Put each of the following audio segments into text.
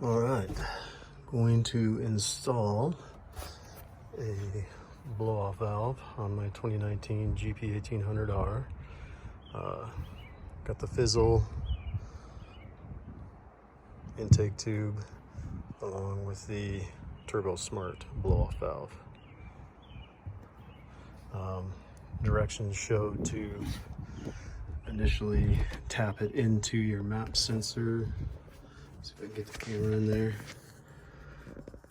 All right, going to install a blow-off valve on my 2019 GP1800R. Got the fizzle intake tube along with the Turbosmart blow-off valve. Directions showed to initially tap it into your map sensor. See if I can get the camera in there,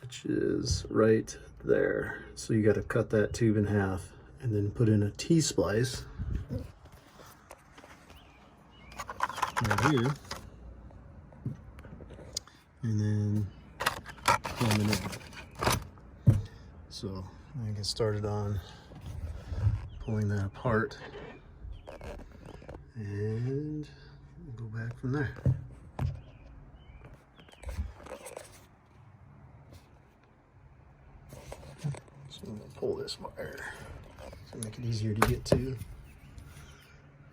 which is right there. So you got to cut that tube in half and then put in a T-splice right here, and then plumb it in. So I get started on pulling that apart and we'll go back from there. So I'm gonna pull this wire to make it easier to get to.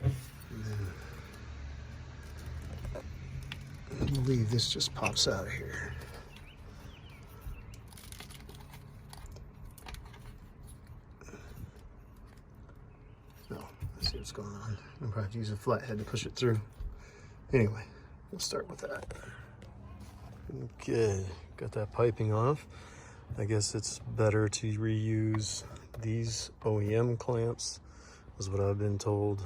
And then I believe this just pops out of here. No, let's see what's going on. I'll probably have to use a flathead to push it through. Anyway, we'll start with that. Okay, got that piping off. I guess it's better to reuse these OEM clamps, is what I've been told,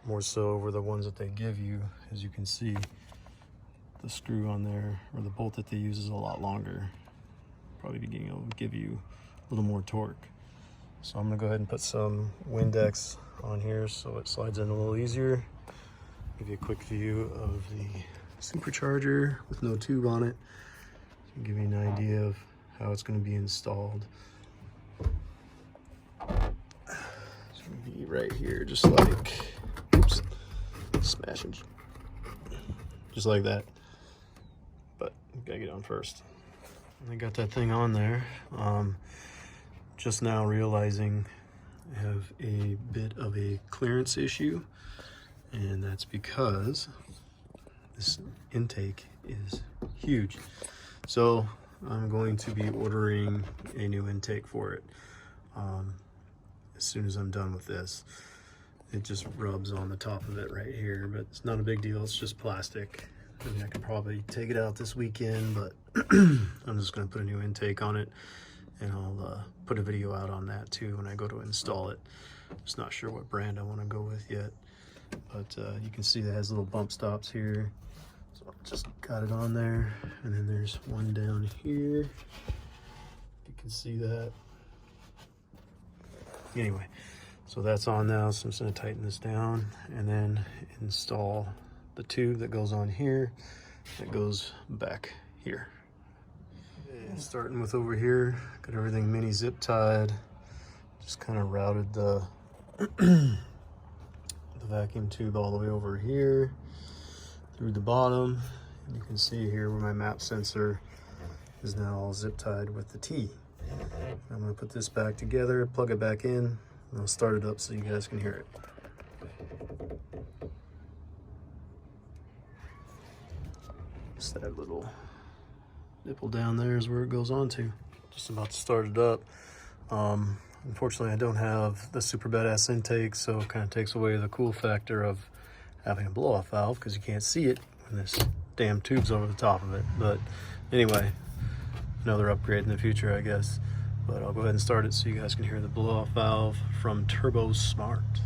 more so over the ones that they give you. As you can see, the screw on there, or the bolt that they use, is a lot longer. Probably beginning to give you a little more torque. So I'm gonna go ahead and put some Windex on here so it slides in a little easier. Give you a quick view of the supercharger with no tube on it. So give you an idea of how it's going to be installed. It's going to be right here, just like, oops, smashing, just like that. But gotta get on first. I got that thing on there. Just now realizing I have a bit of a clearance issue, and that's because this intake is huge. So I'm going to be ordering a new intake for it as soon as I'm done with this. It just rubs on the top of it right here, but it's not a big deal. It's just plastic. I mean, I can probably take it out this weekend, but I'm just going to put a new intake on it, and I'll put a video out on that too when I go to install it. Just not sure what brand I want to go with yet, but you can see that it has little bump stops here. So I just got it on there, and then there's one down here. You can see that. Anyway, so that's on now, so I'm just gonna tighten this down and then install the tube that goes on here, that goes back here. And starting with over here, got everything mini zip tied. Just kind of routed the the vacuum tube all the way over here through the bottom. And you can see here where my map sensor is now all zip tied with the T. I'm going to put this back together, plug it back in, and I'll start it up so you guys can hear it. Just that little nipple down there is where it goes on to. Just about to start it up. Unfortunately, I don't have the super badass intake, so it kind of takes away the cool factor of having a blow-off valve, because you can't see it when this damn tube's over the top of it. But anyway, another upgrade in the future, I guess. But I'll go ahead and start it so you guys can hear the blow-off valve from Turbosmart.